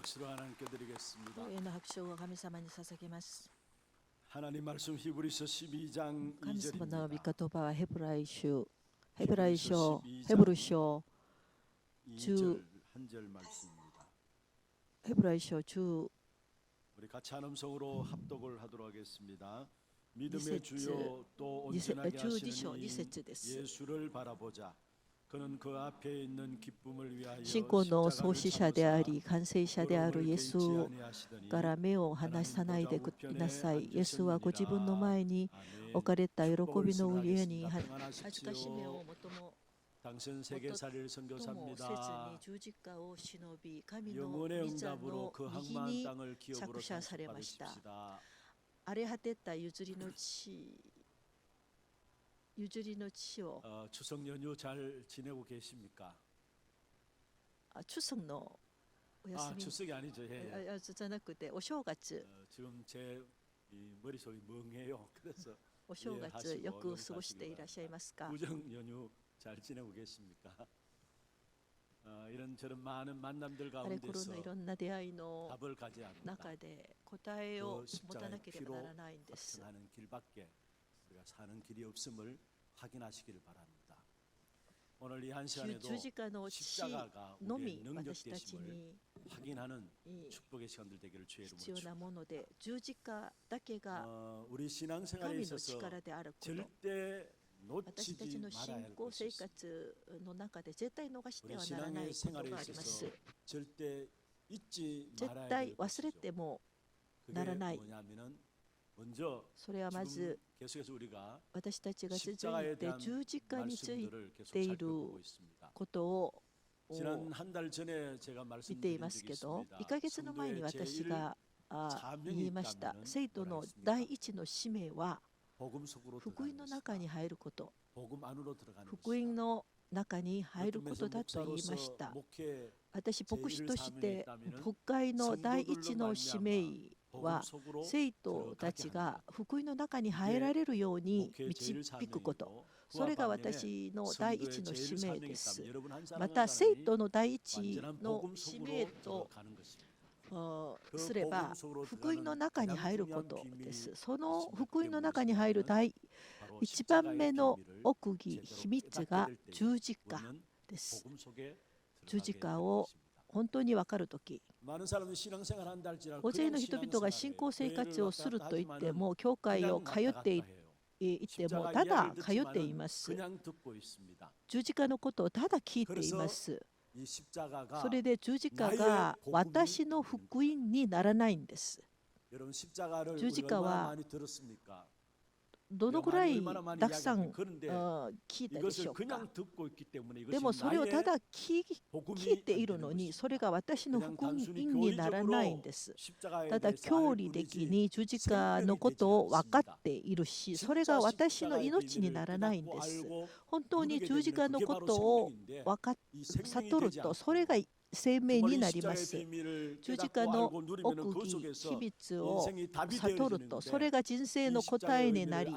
박수로 하나님께 드리겠습니다. 光栄の拍手を神様に捧げます。 하나님 말씀 히브리서 12장 神様の御 2절입니다. 言葉はヘブライ書ヘブル書 2절 한 절 말씀입니다. ヘブライ書10 우리 같이 한 음성으로 합독을 하도록 하겠습니다. 믿음의 2節 주요 또 온전하게 12章 하시는 2節です。 예수를 바라보자. 그는 그 앞에 있는 기쁨을 위하여 信仰の創始者であり 십자가를 完成者であるイエス 참으사 어려움을 개의치 아니하시더니 から目を離さないでください。イエスはご自分の前に置かれた喜びの上に恥ずかしめをもとも 당신 세계살이를 ともせず 선교사입니다. に十字架を忍び神の 영혼의 御座 응답으로 の 그 右 항마한 に 땅을 기업으로 着車されました。 받으십시다. 荒れ果てた譲りの地を 추석 연휴 잘 지내고 계십니까? 추석のお休み 추석이 아니죠. 예. じゃなくてお正月 지금 제 머릿속이 멍해요. 그래서 お正月よく過ごしていらっしゃいますか？ 구정 연휴 잘 지내고 계십니까? 이런저런 많은 만남들 あれこれ 가운데서 のいろんな出会いの 답을 가지 않는다. 中で答えを 그 持たな 십자가의 ければ 피로 ならないんです。 확증하는 길밖에 우리가 사는 길이 없음을 확인하시기를 바랍니다. 오늘 이 한 시간에도 十字架の地 십자가가 の 우리의 み 능력 私たち 되심을 に 확인하는 い 축복의 시간들 되기를 주의 이름으로 必要なもので十字架だけが 우리 신앙생활에 神の 있어서 力であること 절대 私たち 놓치지 の 말아야 信 할 仰 것이 生 있습니다. 活の中で絶対逃して 우리 はならない 신앙의 こと 생활에 がありま 있어서 す。 절대 잊지 絶 말아야 対 될 忘れ 것이죠. ても 그게 ならない。 뭐냐면은 먼저 それはま 지금 ず 계속해서 우리가 私たちが続い 십자가에 て 대한 十字架につい 말씀들을 계속 ている 살펴보고 있습니다. ことを 지난 한 달 전에 제가 見てい 말씀드린 ます 적이 けど、 있습니다. 1ヶ月の前に 성도의 私 제일 が言いました。生徒の第一の使命は 복음 속으로 福音 들어가는 の中に 것이다. 入ること、 복음 안으로 들어가는 福音 것이다. の中に入ることだと言いまし 목사로서 た。 목회 私、牧師とし 제1 て 사명이 있다면은 牧会の第一の使命 복음 は 속으로 生徒たちが福音の中に入られるように 목회 導 제1 くこと、 사명이고 それが 그와 반면에 私の第一 성도의 の 제일 使命 사명이 です。 있다면 여러분 한 ま 사람 た 한 生 사람이 徒の第一 완전한 の 복음 使命 속으로 と 들어가는 것입니다. すれば福音の中に入ることです。その福音の中に入る第바로 一番目 십자가의 の 비밀을 奥義、 제대로 秘密 깨닫게 が 될 때에 十字架 우리는 です。 복음 속에 十字 들어가게 架 되는 を 것입니다. 本当に分かるとき、 많은 사람들이 신앙생활 한다 할지라도 大勢の人々が信仰生活をすると言っても、教会を通っていても、ただ通っています。 그냥 듣고 있습니다. 十字架のことをただ聞いています。 이 십자가가 それで十字架が私の福音にならないんです。 여러분 십자가를 十字 우리가 架 얼마나 は 많이 들었습니까? どのぐらい 얼마나 많이 たくさん 이야기합니까? 그런데 聞いたでし 이것을 ょうか。 그냥 듣고 있기 때문에 でも 이것이 それをた 나의 だ聞い 복음이 てい 안 る 되는 のに、 것입니다. それが私の 그냥 福音 단순히 にならないん 교리적으로 です。 십자가에 ただ 대해서 教 알 理的 뿐이지 に十字架のことを分かっているし、それが私の命にならないんです。本当に十字架のことを分かっ悟ると、それが生命になります。十字架の奥義、秘密を悟ると、それが人生の答えになり、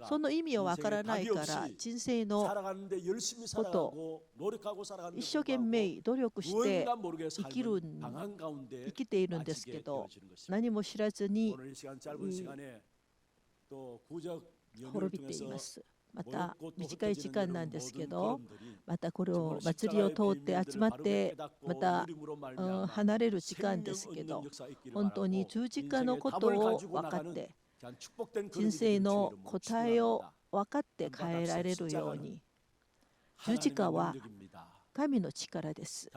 その意味を分からないから、人生のことを一生懸命努力して生きているんですけど、何も知らずに滅びています。また短い時間なんですけど、またこれを祭りを通って集まってまた離れる時間ですけど、本当に十字架のことを分かって人生の答えを分かって変えられるように、十字架は神の力です。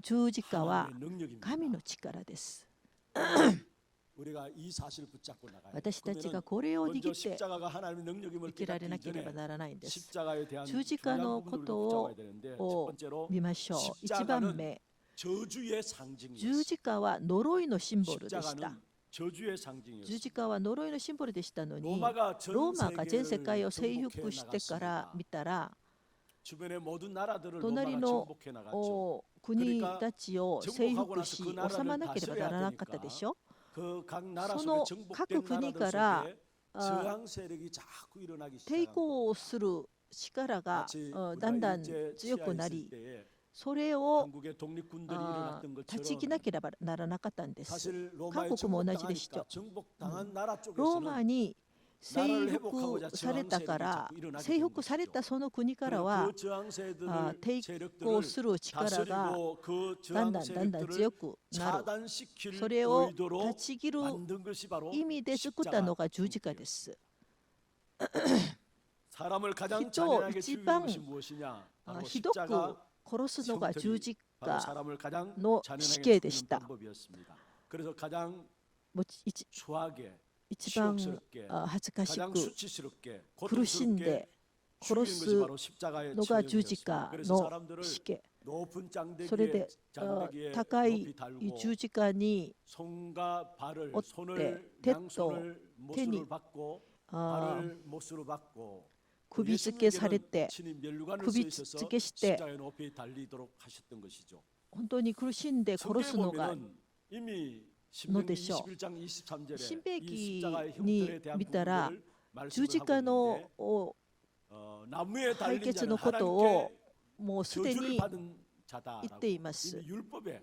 十字架は神の力です。私たちがこれを握って生きられなければならないんです。十字架のことを見ましょう。1番目、十字架は呪いのシンボルでした。十字架は呪いのシンボルでしたのに、ローマが全世界を征服してから見たら、隣の国たちを征服し、治まなければならなかったでしょ。その各国から抵抗をする力がだんだん強くなり、それを 한국의 독립군들이 あ 일어났던 断ち切 것처럼 なければならなかったんです。 사실 韓 로마에 国も同じでし 정복당하니까 ょ。 정복당한 나라 ローマ 쪽에서는 に征 나라를 服 회복하고자 され 저항 たか 세력이 ら 자꾸 일어나게 征 된 服され 것이죠. たその国から 그리고 は 그 저항 抵 세력들 抗 세력들을 する力が 다스리고 그 だん 저항 だんだんだん 세력들을 強くなる。 차단시킬 それを 의도로 断ち切る 만든 것이 바로 意味で作ったのが十字架で 십자가 す。 사람을 가장 또 잔인하게 이방, 죽이는 것이 무엇이냐? 바로 ひどく 십자가 殺すのが十字 바로 架 사람을 가장 の 잔인하게 死刑で 죽이는 した。 방법이었습니다. 그래서 가장 もう一 추하게 一番 치욕스럽게 恥ずかし 가장 く 수치스럽게 苦しん 고통스럽게 で 죽이는 殺 것이 す 바로 십자가의 のが十字 처형이었습니다. 架 그래서 の 사람들을 死刑。 높은 それ 장대기에 で 장대기에 高い 높이 달고 十字架に 손과 발을 折って 손을 手と 양손을 못으로 手に 받고 あ 발을 못으로 받고 首付けされて 친히 멸류관을 首 쓰셔서 付けして 십자가에 높이 달리도록 하셨던 것이죠. 本当に苦しんで殺 성경에 すのが 보면은 이미 の 신명기 でしょう。 21장 23절에 新明 이 記 십자가의 に 형편에 대한 見たら 부분을 十 말씀을 字 하고 架の 있는데 나무에 解 달린 決 자는 のことを 하나님께 もうすで 저주를 に 받은 言 자다라고 っています。 이미 율법에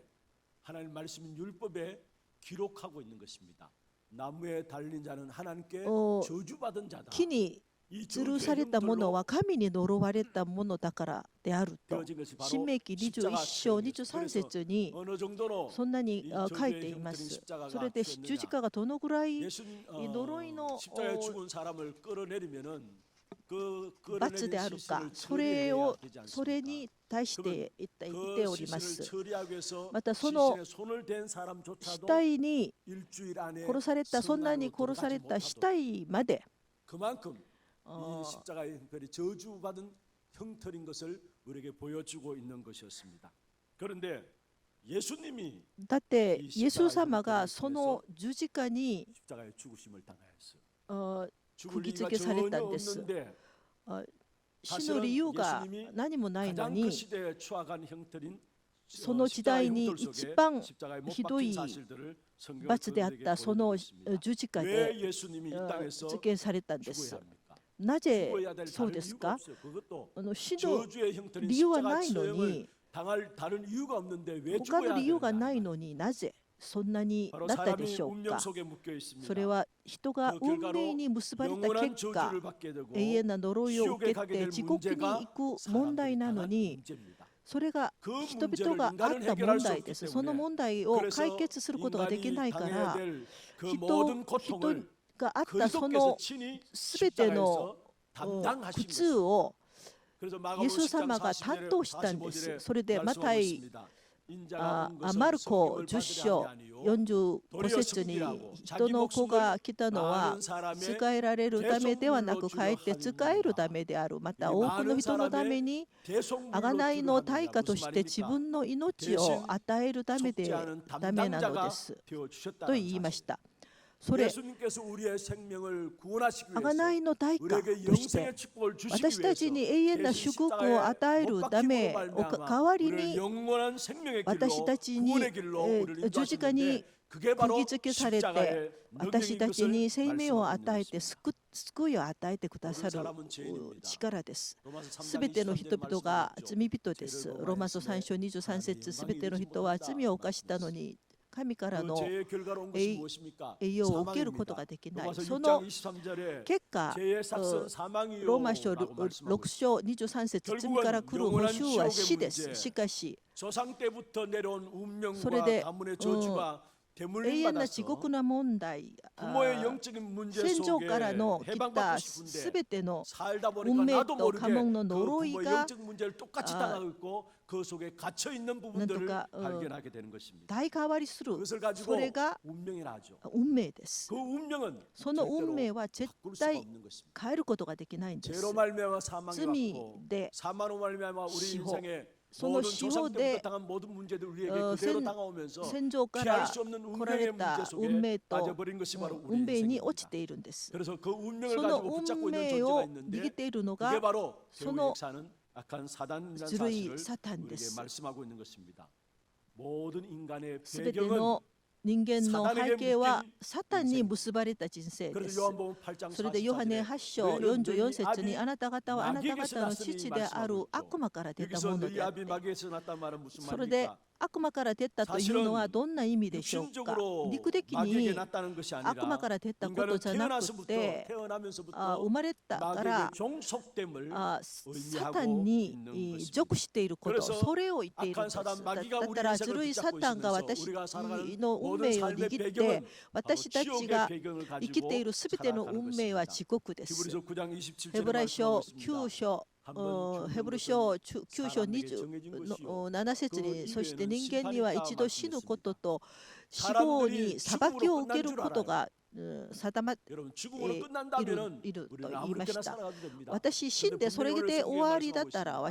하나님 말씀인 율법에 기록하고 있는 것입니다. 나무에 달린 자는 하나님께 저주받은 자다. 木に 이 吊る 저주의 されたもの 형들로 は神に呪われたものだからであると 되어진 것이 新 바로 明記21 십자가 章 처형이었어요. 23 그래서 節に 어느 정도로 そんなに 이 書いて 저주의 いま 형태인 す。 십자가가 それで十字 되었느냐? 架がどのぐらい 예수님 呪いの 십자가에 죽은 사람을 끌어내리면은 그 罰であ 끌어내린 るか 시신을 それ 처리해야 を 되지 それ 않습니까? に対して言ってお 그 りま 시신을 す。 처리하기 위해서 またその 시신에 손을 댄 死 사람조차도 体に 일주일 안에 殺されたそんなに 성난으로 殺され 들어가지 た死 못하도록 体まで 그만큼 이 あ 십자가의 형편이 저주받은 형틀인 것을 우리에게 보여주고 있는 것이었습니다. 그런데 예수님이 だってイエス様がその十字架に 십자가의 죽으심을 당하였어요. あ 죽을釘 이유가 付けされ 전혀 たんです。 없는데 死の理由が何もないの 가장 그 に 시대에 추악한 형틀인 その時代に 십자가의 형틀 一 속에 番 십자가에 못 ひど 박힌 い 사실들을 성경은 罰であっ 그들에게 たその 보여주었습니다. 十字架 왜 で 예수님이 이 땅에서 付けされたんで 죽어야 す。 합니까? なぜ 죽어야 될 そう 다른 です 이유가 か？ 없어요. 그것도 死の 저주의 형틀인 理由は 십자가 ないの 처형을 に 당할 다른 이유가 없는데 왜 他 죽어야 の理由が 하느냐? ないのになぜそんなに 바로 なったで 사람이 しょう 운명 か。 속에 묶여 있습니다. それは人が 그 運 결과로 命に結ばれた 영원한 結果 저주를 받게 되고 永遠な呪いを受 지옥에 け 가게 て 될 地獄に 문제가 行く問題 사람들이 なの 당한 に 문제입니다. それが 그 人 문제를 々があっ 인간은 た 해결할 問 수 題 없기 です。その 때문에 問題を 그래서 解決することができない 인간이 から 당해야 될 그 人 모든 고통을 があったそ 그리스도께서 の 친히 すべての 십자가에서 苦 담당하신 痛 것입니다. を 그래서 イエ 마가복음 ス 10장 様が担当したんで 45す。 절에 それでマタ 말씀하고 イ 있습니다. 인자가 온 것은 マルコ 성경을 10 받으려 章 함이 아니요 45節に人の子が来たのは仕えられるためではなくかえって仕えるためである。また多くの人のために贖いの対価として自分の命を与えるためなのです。と言いました。それ、 예수님께서 우리의 생명을 구원하시기 贖い 위해서 の対価 우리에게 として 영생의 축복을 주시기 私たちに 위해서 永遠な祝福を与えるため 代わり 우리를 に 영원한 생명의 길로 私たちに 구원의 길로 우리를 十字架に 인도하시는데 그게 바로 釘付けされて 십자가의 私 능력인 たち 것을 に生命を 말씀하고 与え 있는 て 것입니다. 救いを与えてくださる 모든 사람은 죄인입니다. 力です。 로마서 3장 すべての人々が 23절 罪人です。ローマ書3章23節すべての人は罪を犯したのに神からの 그 죄의 결과로 온 것이 무엇입니까? 栄養を受けること 사망입니다. ができない。 로마서 そ 6장 の 23절에 結果、 죄의 삭선 사망이요 ローマ書 라고 말씀하고 6章23節罪から来る報酬は死です。しかし、 조상 때부터 내려온 それ 운명과 で 가문의 저주가 永 대물림 遠な地 받아서 獄の問題、 부모의 영적인 문제 戦場 속에 からの来た 해방받고 す 싶은데 べての 살다 運 보니까 命 나도 と 모르게 家紋の 그 呪い 부모의 が 영적 문제를 똑같이 당하고 있고 그 속에 갇혀 있는 부분들을 난도가, 발견하게 되는 것입니다. 代替わりする。 그것을 そ 가지고 れが 운명이라 하죠. 運命です。 그 운명은 その運命は絶 바꿀 수가 対 없는 것입니다. 変えることができないんです。 죄로 말미암아 사망이 罪 왔고 で 사망으로 말미암아 우리 死後 인생에 その 모든 死後 조상 で 때부터 당한 모든 문제들 우리에게 戦 그대로 다가오면서 戦場か 피할 ら 수 없는 来られ 운명의 문제 た 속에 運命と 빠져버린 것이 바로 運 우리 命に落ち 인생입니다. ているんです。 그래서 그 운명을 その 가지고 運 붙잡고 있는 命 존재가 を 있는데 握っているの 그게 が 바로 そ 배우의 の 역사는 악한 사단이라는 ずるい 사실을 サタンで 우리에게 す。 말씀하고 있는 것입니다. 모든 인간의 すべて 배경은 の人間の 사단에게 背景は 묶인 サタンに 인생입니다. 結ばれた人生で 그래서 す。 요한복음 8장 それでヨハネ 44절에 8章 너희는 44 너희 節に 아비 あなた方はあなた 마귀에게서 方の 났으니 父である 말씀하고 悪 있고 魔から出た 여기서 もの 너희 であっ 아비 て、 마귀에서 났단 말은 무슨 それで 말입니까? 悪魔から出たというのはどんな意味でしょうか。 육신적으로 肉的 마귀에게 に 났다는 것이 悪魔 아니라 から出たこと 인간은 じゃなく 태어나서부터 て、生 태어나면서부터 まれたか 마귀에게 ら 종속됨을 サタンに 의미하고 있는 것입니다. 属していること、 그래서 それを言っているん 악한 です。 사단 だ 마귀가 だ 우리 から ず 인생을 るいサ 붙잡고 タンが 있으면서 私 우리가 살아가는 の運 모든 命を 삶의 握って、 배경은 私たち 지옥의 が 배경을 生きてい 가지고 るすべての 살아가는 運命は 것입니다. 地獄です。 히브리서 9장 27절에 ヘブライ書 말씀하고 9 있습니다. 章 한번 ヘブル 죽는 書 것은 9章 사람에게 정해진 것이요 7節に、 그 そして 이후에는 人間には 심판이 一度 있다 死ぬことと 말씀했습니다. 死後に 사람들이 裁きを受ける 죽음으로 こと 끝난 줄 が定まっ 여러분 죽음으로 い 끝난다면은 ると 우리는 言いま 아무렇게나 した。 살아가도 됩니다. 私死んでそれで終わりだったらわ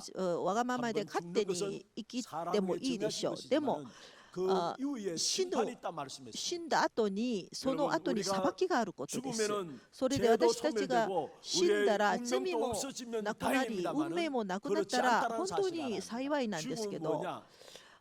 がままで 한번 勝手 죽는 것은 に生きてもいいでしょう。でも 그 이후에 심판이 있다 말씀했습니다. 死んだ後にその後に裁きがあることです。 죽으면은 それで 죄도 私たちが 소멸되고 死んだら 우리의 罪 운명도 も 없어지면 なくなり運 다행입니다만은 命もなくなっ 그렇지 たら 않다는 本当 사실을 に 알아야 幸いなんです 죽음은 けど、 뭐냐?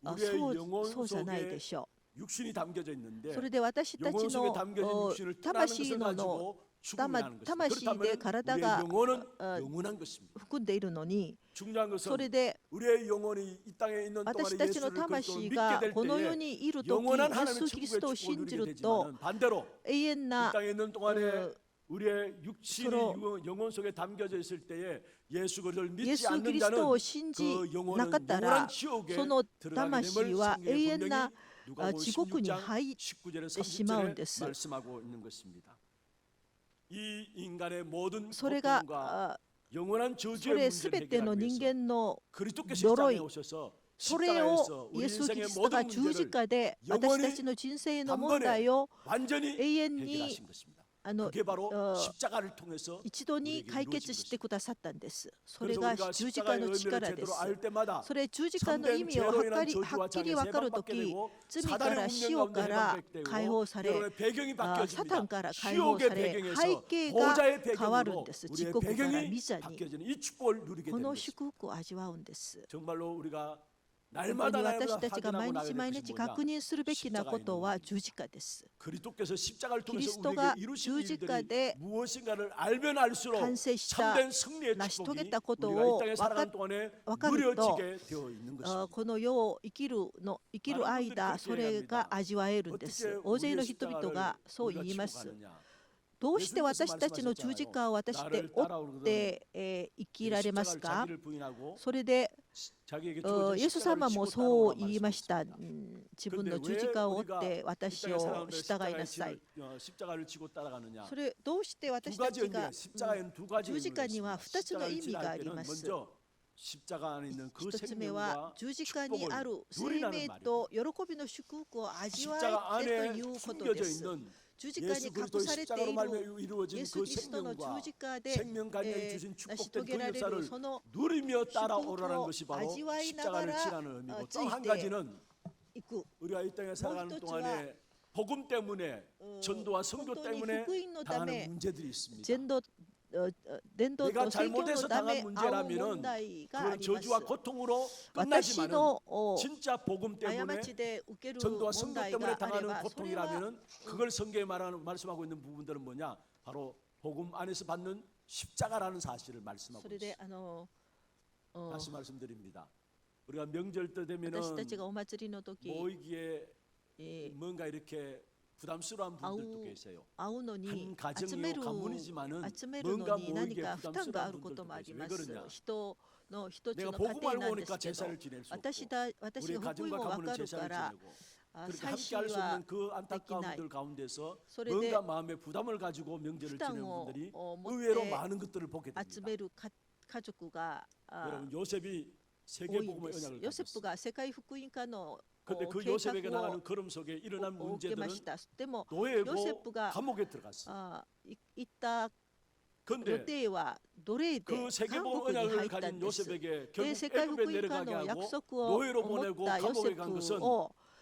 そ 우리의 う 영혼 そうじゃないで 속에 しょ 육신이 담겨져 う。 있는데 それで私たち 영혼 속에 の 담겨진 육신을 떠나는 魂 것을 の 가지고 죽음이라는 것입니다. 魂で 그렇다면 体 우리의 が 영혼은 영원한 것입니다. 含んでいるのに、 중요한 そ 것은 れで 우리의 영혼이 이 땅에 있는 私 동안에 たちの 예수를 그리스도로 魂 믿게 が 될 この世 때에 にいるとき、イ 영원한 エ 하나님의 ス・キリスト 천국의 を 축복을 信じ 누리게 ると 되지만 반대로 永遠 이 な 땅에 있는 동안에 う 우리의 육신이 서로 영혼 속에 담겨져 있을 때에 예수 그리스도를 イエ 믿지 ス・キ 않는 リスト 자는 を信じ 그 な 영혼은 かったら 영원한 지옥에 その 들어가게 魂 됨을 は 성경에 永遠 분명히 な 누가복음 地獄に 16장 入っ 19절에 てしまうん 30절에 です。 말씀하고 있는 것입니다. 이 인간의 모든 それが 고통과 영원한 そ 저주의 れす 문제를 べての 해결하기 人 위해서 間の 그리스도께서 이呪 땅에 い 오셔서 それを 십자가에서 イ 우리 エス・キリ 인생의 ストが 모든 十字 문제를 架で私たちの人生の問題を 완전히 永遠に 해결하신 것입니다. あの 그게 바로 あ 십자가를 통해서 一度に 우리에게 解決 이루어진 してくださったんです。それ 그래서 が 우리가 十字架 십자가의 の 의미를 力で 제대로 す。 알 때마다 それ十字架の意 참된 味を 죄로 は 인한 っき 저주와 り 장애 分かると 세방받게 き、 되고 罪か 사단의 ら 운명 死 가운데 から 해방되고 解放され、 여러분의 배경이 サタン 바뀌어집니다. から解放 지옥의 され、背 배경에서 景が 보좌의 変わるん 배경으로 です。地 우리의 獄から 배경이 御座に 바뀌어지는 이 축복을 누리게 こ 되는 の 것입니다. 祝福を味わうんです。 정말로 우리가 本当に 날마다 私 날마다 たちが毎 확인하고 日 나가야 毎 될 日 것이 確 뭐냐? 認するべきなことは十字架です。 그리스도께서 십자가를 キリ 통해서 スト 우리에게 が 이루신 十字架 일들이 で 무엇인가를 알면 알수록 完成した 참된 승리의 成し遂げ 축복이 たことを 우리가 이 땅에 살아가는 동안에 分かると 누려지게 되어 있는 것입니다. この世を生きる間、それが味わえるんです。大勢の人々がそう言います。どうして私たちの十字架を私で追って生きられますか？それでイエス様もそう言いました。自分の十字架を追って私を従いなさい。それどうして私たちが十字架には2つの意味があります。一つ目は十字架にある生命と喜びの祝福を味わえてということです。十字架に隠されているイエス・キリストの十字架で成し遂げられるその祝福を味わいながらついていく。もう一つは 복음 때문에 전도와 선교 때문에 당하는 문제들이 있습니다. 伝道 내가 と宣教の 잘못해서 ため 당한 会う 문제라면은 問題があ 그건 ります。 저주와 고통으로 私 끝나지만은 の 진짜 복음 過 때문에 ちで受ける 전도와 問 선교 題 때문에 があれ 당하는 ばそれは 고통이라면은 그걸 성경에 말씀하고 있는 부분들은 뭐냐? 바로 복음 안에서 받는 십자가라는 사실을 말씀하고 それで 있습니다. 다시 말씀드립니다. 우리가 명절 때 되면은 私たちがお祭りの時 모이기에 えー 뭔가 이렇게 부담스러운 분들도 계세요. 会うのに 한 集め 가정이요 る 가문이지만은 集める 뭔가 のに何 모이기에 か負担がある 부담스러운 こともあり 분들도 ま 계세요. す 왜 그러냐? 人の一つ 내가 の家 복음 庭 알고 なんで 오니까 すけど 제사를 지낼 수 私 없고 が 우리 福音 가정과 を分 가문은 かる 제사를 から 지내고 祭 그렇게 함께 祀 할 수 は 없는 그 できない 안타까운 분들 가운데서 それで 뭔가 마음의 부담을 가지고 명절을 지내는 負担を 분들이 持 의외로 って 많은 것들을 보게 集 됩니다. める家族が 여러분 요셉이 多 세계 いん 복음의 です 언약을 ヨセフ 가졌어요. が世界福音化の 근데 그 計 요셉에게 画を 나가는 걸음 속에 일어난 受けま 문제들은 した。でも 노예고 요셉 가 감옥에 들어갔어요. 行った予 근데 定は奴隷で 그 세계 韓 복음 国に 언약을 入ったん 가진 です。 요셉에게 で 결국 世界福 애굽에 音化 내려가게 の約 하고 束を 노예로 持っ 보내고 たヨセ 감옥에 간 フ 것은 を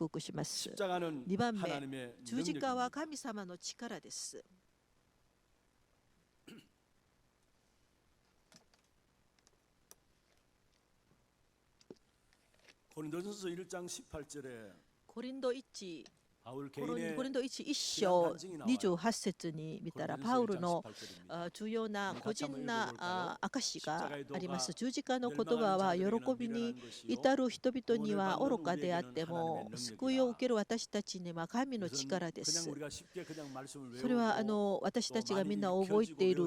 告します。 십자가는 2番目、 하나님의 十字架は 능력입니다. 神様の力です。 고린도전서 1장 18절에 고린도 1 바울 개인의 コリント1、1章28節に見たら、パウルの重要な個人な証があります。十字架の言葉は、喜びに至る人々には愚かであっても、救いを受ける私たちには神の力です。それは私たちがみんな覚えている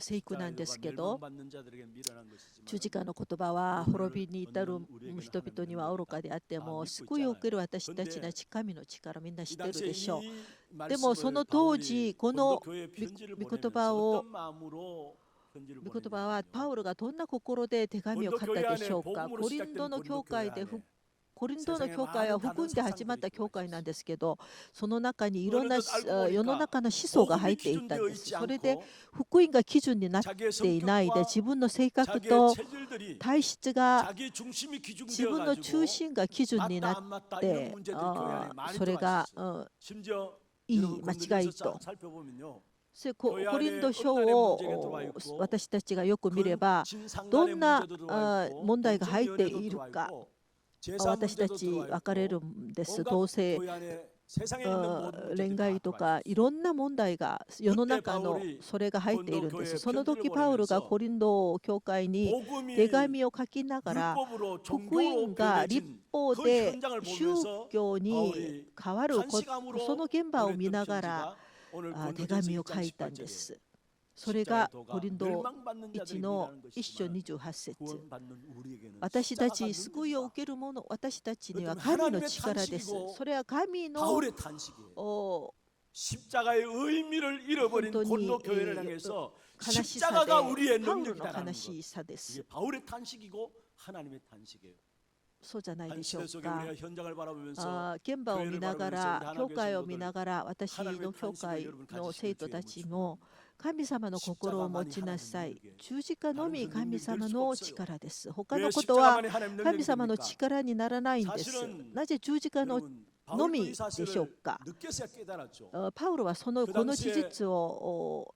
聖句なんですけど、十字架の言葉は滅びに至る人々には愚かであっても、救いを受ける私たちの神の力、みんな知っているでしょう。でもその当時、この御言葉はパウロがどんな心で手紙を書いたでしょうか。コリントの教会は福音で始まった教会なんですけど、その中にいろんな世の中の思想が入っていたんです。それで福音が基準になっていないで、自分の性格と体質が自分の中心が基準になって、それがいい間違いと。コリント書を私たちがよく見れば、どんな問題が入っているか私たち分かれるんです。同性恋愛とかいろんな問題が世の中のそれが入っているんです。その時パウルがコリント教会に手紙を書きながら、福音が立法で宗教に変わるその現場を見ながら手紙を書いたんです。それがコリント1の1章28節。私たち救いを受ける者、私たちには神の力です。それは神の本当に悲しさで、パウロの悲しさです。そうじゃないでしょうか。現場を見ながら、教会を見ながら、私の教会の生徒たちも神様の心を持ちなさい。十字架のみ神様の力です。他のことは神様の力にならないんです。なぜ十字架のみでしょうか。パウロはこの事実を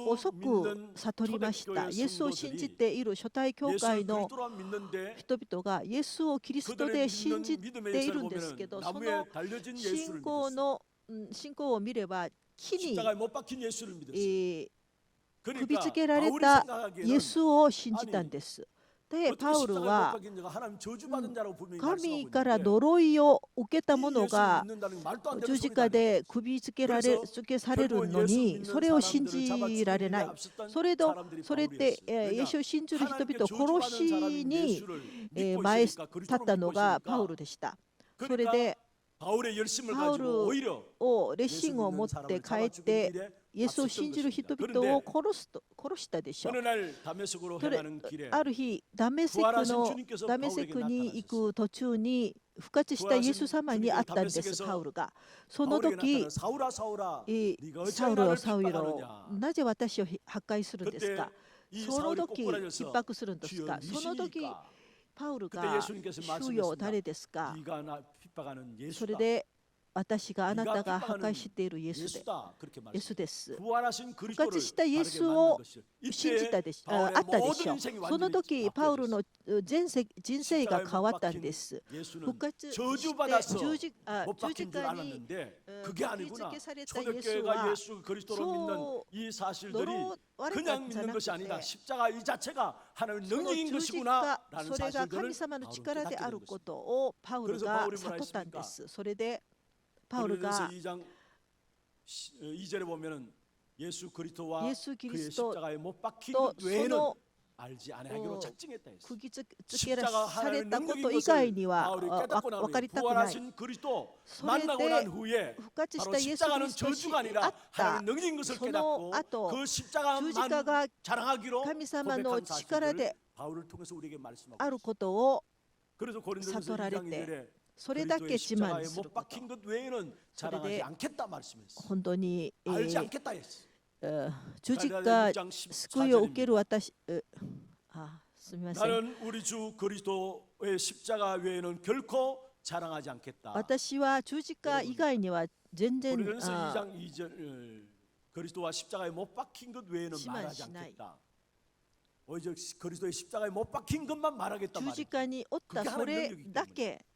遅く悟りました。イエスを信じている初代教会の人々がイエスをキリストで信じているんですけど、その信仰を見れば木に首つけられたイエスを信じたんです。で、パウルは神から呪いを受けた者が十字架で首つけされるのに、それを信じられない。それでイエスを信じる人々を殺しに前立ったのがパウルでした。それでパウルを烈心を持って帰ってイエスを信じる人々を殺したでしょう。ある日ダメセクに行く途中に復活したイエス様に会ったんです、パウルが。その時、サウロ、なぜ私を破壊するんですか。その時、逼迫するんですか。その時、パウルが主よ誰ですか。それで私があなたが破壊しているイエスです。復活したイエスを信じたあったでしょう。その時パウルの人生が変わったんです。復活して十字架に釘付けされたイエスはそう呪われたんじゃなくて、その十字架、それが神様の力であることをパウルが悟ったんです。それでパウルがイエス・キリストとその釘付けされたこと以外には分かりたくない。それで復活したイエス・キリストにあったその後、十字架が神様の力であることを悟られて、それだけ自慢すること。それで本当に十字架救いを受ける私、すみません。私は十字架以外には全然自慢しない。十字架におったそれだけ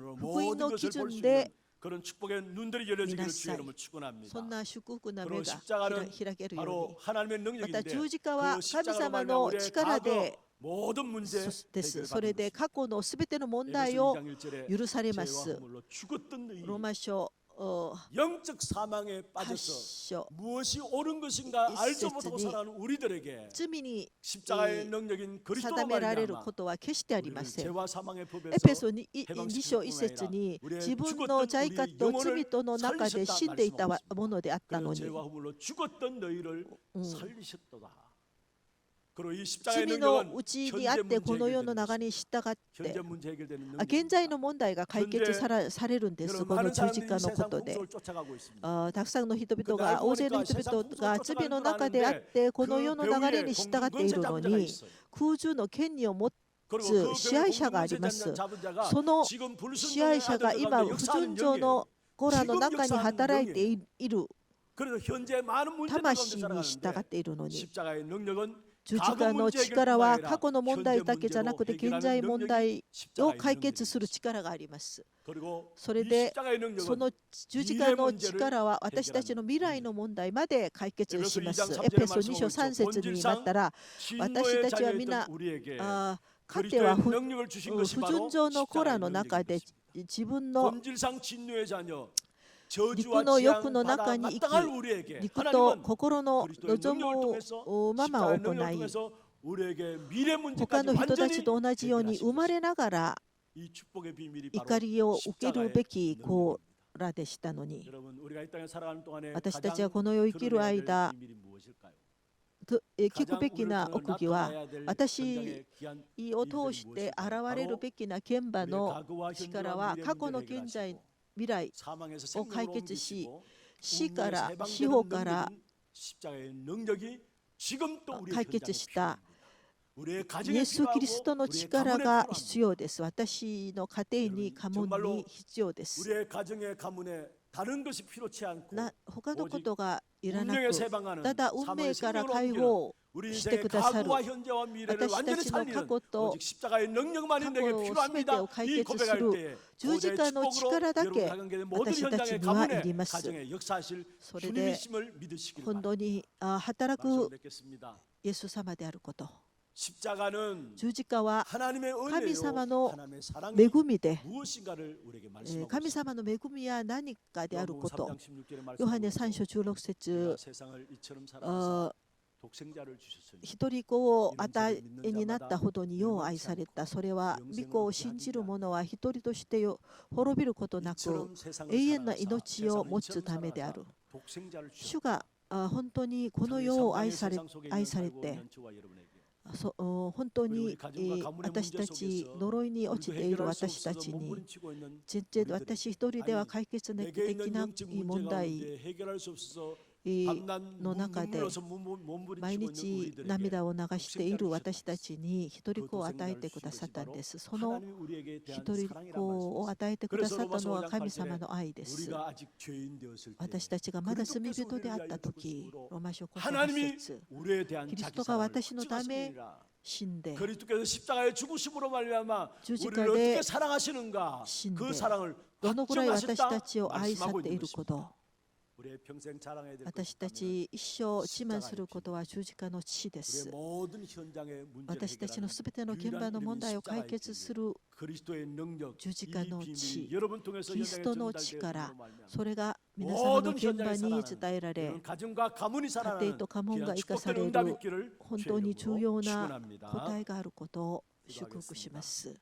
기준으로 福音 모든 の 것을 基 볼 수 準で 있는 그런 축복의 눈들이 열려지기를 주의 이름으로 そ 축원합니다. んな祝福な 그리고 目が 십자가는 開けるよう 바로 に 하나님의 また 능력인데 十字架は 그 神 십자가로 様 말미암아 の 우리의 力 과거 で 모든 문제 です。 해결을 それ 받은 で 것입니다. 過去のすべての問題 에베소 を 2장 1절에 許されま 죄와 す。 허물로 죽었던 ロー 너희 マ書 영적 사망에 8 빠져서 章 무엇이 옳은 것인가 알지 못하고 一節に 살아가는 우리들에게 罪に 십자가의 능력인 그리스도로 定められる 말미암아 ことは決してありま 우리를 せん。 죄와 사망의 エ 법에서 ペソ2 2 해방시킬 章 1 뿐 節 아니라 に 우리의 自分の 죽었던 罪 우리 悪と罪 영혼을 との中で 살리셨다 死んでいた 말씀하고 ものであった 그 のに 죄와 허물로 죽었던 너희를 うん 살리셨도다. 그리고 이 십자가의 罪の 능력은 うちに 현재 あって 문제 この世 해결되는 の中 것입니다. に従っ 현재 て 문제 해결되는 現在 능력입니다. の問題が解決されるんです。 여러분 この 많은 十字 사람들이 架 이 のこ 세상 とで 풍속을 쫓아가고 있습니다. たくさんの人々 근데 が 알고 大勢の 보니까 人々 세상 が 풍속을 罪の 쫓아가는 줄 中であっ 아는데 てこの 그 世の流れ 배후에 に従 공중 っているの 권세자가 に 있어요. 空中の権利を持 그리고 つ 그 支配者がありま 공중 す。 잡은 자가 その 지금 支配 불순종의 者が 아들 今 가운데 不 역사하는 純情 영이에요. の子らの中に働いている 그래서 현재 많은 문제들 가운데 魂に従 살아가는데 っているのに 십자가의 능력은 十字架の力は過去の問題だけじゃなくて現在問題を解決する力があります。 그리고 それ 이 で 십자가의 そ 능력은 の十字架の力は私たちの未来の問題まで解決します。エペソ2章3節になったら私 진노의 たちは 자녀였던 皆 우리에게 かつては 그리스도의 능력을 주신 不 것이 純 바로 情の子ら 십자가의 の中で 능력이었습니다. 自分の 본질상 진노의 자녀 肉 저주와 の 재앙 欲の 받아 中に生 마땅할 き 우리에게 肉と 하나님은 心の 그리스도의 望 능력을 む 통해서 まま 십자가의 行 능력을 い 통해서 우리에게 미래 他 문제까지 の人た 완전히 ちと同じように 해결하신 生ま 것입니다. れながら 이 축복의 비밀이 바로 怒りを受けるべき 십자가의 子 능력입니다. らでしたのに 여러분 우리가 이 땅에 살아가는 동안에 私たちは 가장 この世を生きる 드러내야 될 間 비밀이 무엇일까요? 聞くべきな 가장 奥義 우리를 は 드러내야 될 私 현장의 귀한 を通して現れるべきな現場 우리의 の 과거와 力 현재와 は 미래 過去の 문제를 現在 해결하시고 未来 사망에서 を解 생명으로 決し 옮기시고 死から 운명에서 死 해방되는 後から 능력인 십자가의 능력이 지금 또 우리의 解決 현장에 した 필요합니다. 우리의 イ 가정에 エス・キリスト 필요하고 の 우리의 力 가문에 が 필요합니다. 必要です。私の家庭に家紋に必要です。 우리의 가정의 가문에 다른 것이 필요치 않고 他のことがいらな 운명에서 く 해방하는 ただ運 사망의 命から 생명으로 解 옮기는 放 우리 して 인생의 くださる 과거와 현재와 미래를 私た 완전히 ちの過 살리는 去と 오직 십자가의 능력만이 내게 過去を 필요합니다. 全てを解 이 決 고백할 する 때에 十字架の 고대의 力だ 축복으로 け 여러분 가정의 모든 私たち 현장의 にはい 가문에 ります。 가정에 역사하실 それで 주님이심을 믿으시길 本 바랍니다. 当に働 말씀을 く 맺겠습니다. イエス様であること。 십자가는 十字架は 하나님의 神 은혜요 様の 하나님의 사랑이 恵みで 무엇인가를 우리에게 말씀하고 神 있습니다. 様の恵みは何かである 요한복음 こと。 3장 16절에 ヨハネ 말씀하고 3章 있고 16節 세상을 이처럼 사랑하사 독생자를 주셨으니 一人子を与えになったほどによう愛された。それは御子を信じる者は一人として滅びることなく 이처럼 세상을 永遠な 사랑하사 命を 세상을 持つ 이처럼 ためである。 사랑하사 독생자를 主 주셨다. が本当にこの 장래 世を 삼장의 愛され 세상 속에 있는 愛され 살고 て 있는 저와 여러분에게 本当に私たち呪いに落ちている私たちに全然私一人では解決できない問題の中で毎日涙を流している私たちに一人子を与えてくださったんです。その一人子を与えてくださったのは神様の愛です。私たちがまだ罪人であった時、ローマ書5章8節キリストが私のため死んで 그리스도께서 십자가의 죽으심으로 말미암아 우리를十字架で 어떻게 사랑하시는가 신데 그 사랑을 どのぐらい私 확정하셨다 たちを愛さ 말씀하고 ってい 있는 るこ 것입니다. と、 우리의 평생 자랑해야 될 私た 것이 ち一生自慢することは十字架の血で 우리의 す。 모든 현장의 문제를 私たちの 해결하는 すべての現場の問題を解決する 그리스도의 능력, 이 十字架の 비밀이 血、 여러분 통해서 キリス 현장에 トの 전달되어 力、 있는 말미암아 それが皆様の現場に伝えられ、 여러분 가정과 가문이 家庭 살아나는 と家紋が 귀한 生かさ 축복된 れ 응답 る 있기를 本当に重要な 축원합니다. 答えがあることを祝福します。